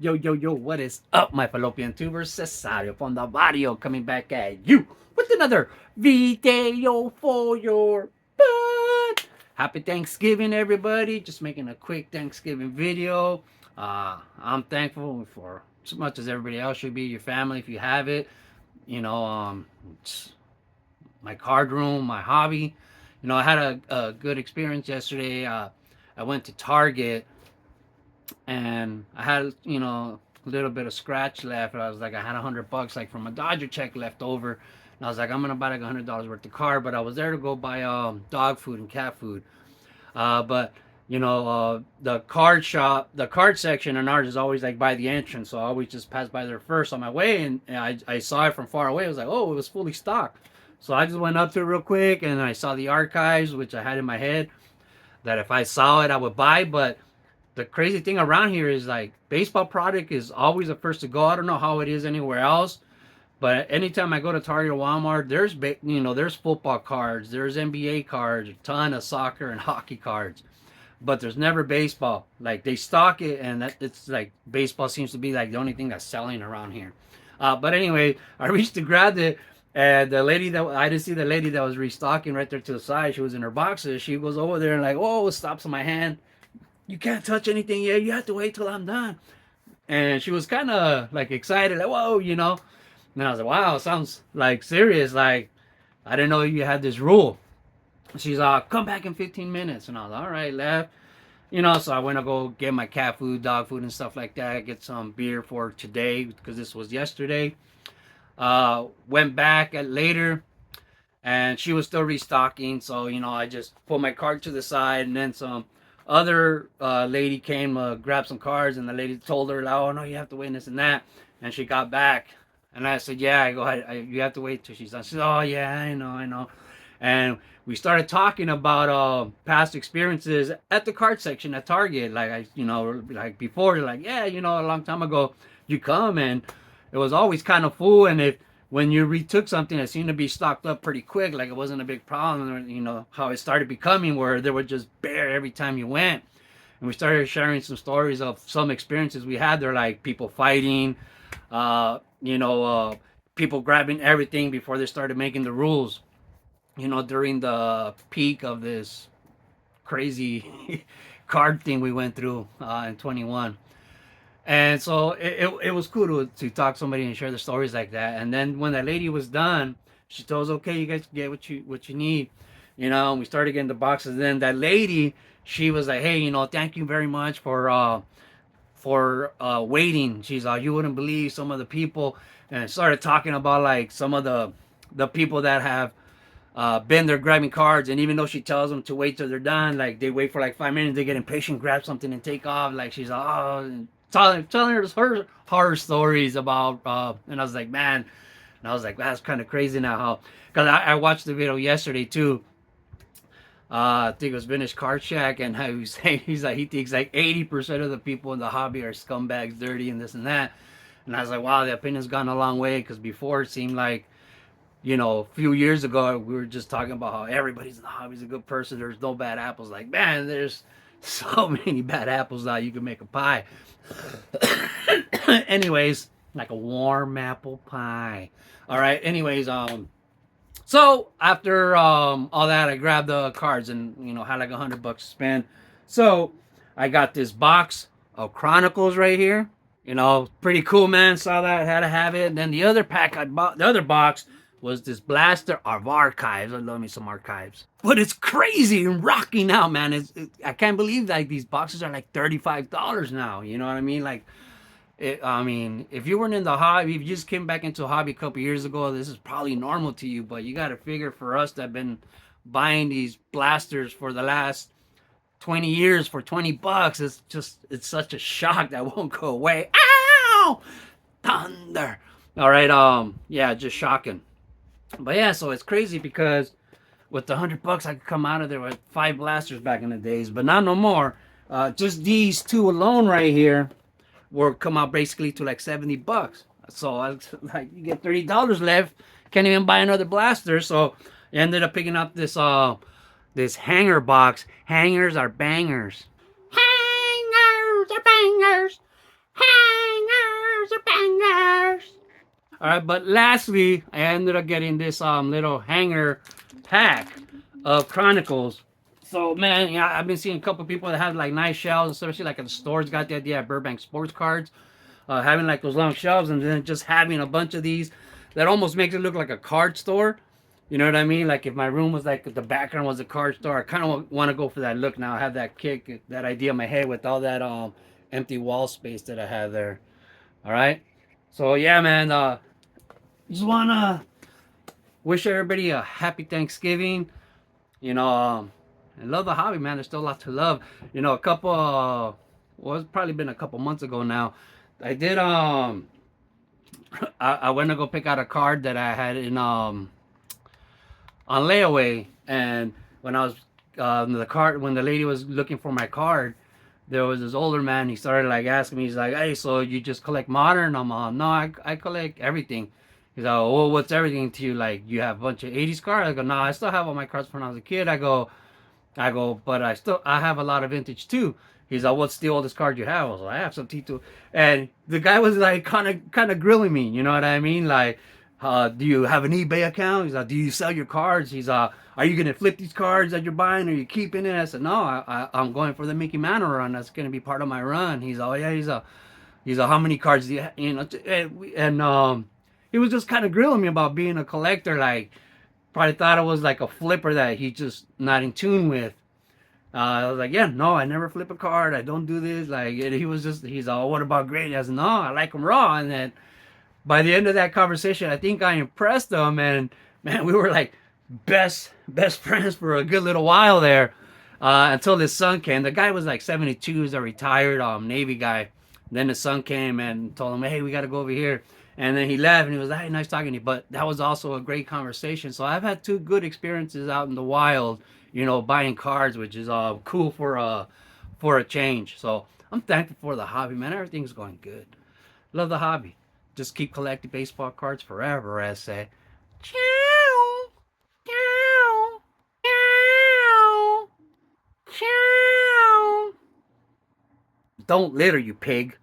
Yo, what is up, my fallopian tubers? Cesario from the barrio coming back at you with another video for your butt. Happy Thanksgiving, everybody. Just making a quick Thanksgiving video. I'm thankful for as much as everybody else should be, your family, if you have it. You know, my card room, my hobby. I had a good experience yesterday. I went to Target and I had a little bit of scratch left. I was like, I had $100 like from a Dodger check left over, and I was like, I'm gonna buy like $100 worth of card. But I was there to go buy dog food and cat food. But the card shop, the card section in ours is always like by the entrance, so I always just pass by there first on my way, and I saw it from far away. I was like, oh, it was fully stocked. So I just went up to it real quick, and I saw the archives, which I had in my head that if I saw it, I would buy. But the crazy thing around here is like baseball product is always the first to go. I don't know how it is anywhere else, but anytime I go to Target or Walmart, there's football cards, there's NBA cards, a ton of soccer and hockey cards, but there's never baseball. Like they stock it, and it's like baseball seems to be like the only thing that's selling around here. But anyway, I reached to grab it. And the lady that I didn't see the lady that was restocking right there to the side. She was in her boxes. She goes over there and like, whoa, stops in my hand. You can't touch anything yet. You have to wait till I'm done. And she was kind of like excited, like, whoa. And I was like, wow, sounds like serious. Like, I didn't know you had this rule. She's come back in 15 minutes. And I was like, all right, left. So I went to go get my cat food, dog food, and stuff like that. Get some beer for today because this was yesterday. Went back at later and she was still restocking. So, I just put my cart to the side, and then some other lady came grab some cards, and the lady told her, like, oh no, you have to wait this and that. And she got back, and I said, yeah, I go ahead, you have to wait till she's done. She said, oh yeah, I know. And we started talking about past experiences at the card section at Target. Like like before, like, yeah, a long time ago you come and it was always kind of full, and if when you retook something, it seemed to be stocked up pretty quick, like it wasn't a big problem. How it started becoming where there were just bare every time you went. And we started sharing some stories of some experiences we had there, like people fighting, people grabbing everything before they started making the rules, during the peak of this crazy card thing we went through in 21. And so it was cool to talk to somebody and share the stories like that. And then when that lady was done, she told us, okay, you guys get what you need. And we started getting the boxes. And then that lady, she was like, hey, thank you very much for waiting. She's like, you wouldn't believe some of the people, and started talking about like some of the people that have been there grabbing cards. And even though she tells them to wait till they're done, like they wait for like 5 minutes, they get impatient, grab something and take off. Like she's like, oh, and telling her horror stories about and I was like, man, and I was like, that's kind of crazy now, how, because I watched the video yesterday too. I think it was Vintage Card Shack, and how he was saying, he's like, he thinks like 80% of the people in the hobby are scumbags, dirty, and this and that. And I was like, wow, the opinion's gone a long way, because before it seemed like, a few years ago we were just talking about how everybody's in the hobby's a good person, there's no bad apples. Like, man, there's so many bad apples now, you can make a pie. Anyways, like a warm apple pie. All right, anyways, so after all that, I grabbed the cards and had like $100 to spend. So I got this box of Chronicles right here. Pretty cool, man. Saw that, had to have it. And then the other pack I bought, the other box was this blaster of archives. I love me some archives. But it's crazy and rocky now, man. I can't believe like these boxes are like $35 now. You know what I mean? Like, if you weren't in the hobby, if you just came back into a hobby a couple years ago, this is probably normal to you. But you got to figure, for us that have been buying these blasters for the last 20 years for $20, it's such a shock that won't go away. Ow! Thunder. All right, yeah, just shocking. But yeah, so it's crazy because with the $100, I could come out of there with 5 blasters back in the days, but not no more. Just these two alone right here will come out basically to like $70. So like you get $30 left, can't even buy another blaster. So I ended up picking up this hanger box. Hangers are bangers. Hangers are bangers. Hangers All right, but lastly, I ended up getting this little hanger pack of Chronicles. So man, yeah, I've been seeing a couple people that have like nice shelves, especially like at the stores. Got the idea at Burbank Sports Cards, having like those long shelves, and then just having a bunch of these that almost makes it look like a card store. You know what I mean? Like if my room was like the background was a card store, I kind of want to go for that look now. I have that kick, that idea in my head with all that empty wall space that I have there. All right. So yeah, man. Just wanna wish everybody a happy Thanksgiving. You know, I love the hobby, man. There's still a lot to love. You know, a couple, well, it's probably been a couple months ago now. I did, I went to go pick out a card that I had in, on layaway. And when I was, the card, when the lady was looking for my card, there was this older man. He started like asking me, he's like, "Hey, so you just collect modern?" I'm no, I collect everything. He's like, "Well, what's everything to you? Like, you have a bunch of 80s cards?" I go, "No, I still have all my cards from when I was a kid." I go, but I have a lot of vintage too. He's like, "What's the oldest card you have?" I was like, "I have some T2." And the guy was like, kind of grilling me. You know what I mean? Like, do you have an eBay account? He's like, "Do you sell your cards?" He's "Are you gonna flip these cards that you're buying? Or are you keeping it?" I said, "No, I'm going for the Mickey Mantle run. That's gonna be part of my run." He's "Oh yeah." He's "How many cards do you have?" And he was just kind of grilling me about being a collector. Like, probably thought it was like a flipper that he's just not in tune with. I was like, "Yeah, no, I never flip a card. I don't do this." Like, he was just, he's all, "What about grade?" I said, "No, I like them raw." And then by the end of that conversation, I think I impressed him, and man, we were like best friends for a good little while there, until his son came. The guy was like 72, he's a retired Navy guy. Then the son came and told him, "Hey, we got to go over here." And then he left, and he was like, "Hey, nice talking to you." But that was also a great conversation. So I've had two good experiences out in the wild, buying cards, which is cool for a change. So I'm thankful for the hobby, man. Everything's going good. Love the hobby. Just keep collecting baseball cards forever, as say. Ciao. Ciao. Ciao. Ciao. Don't litter, you pig.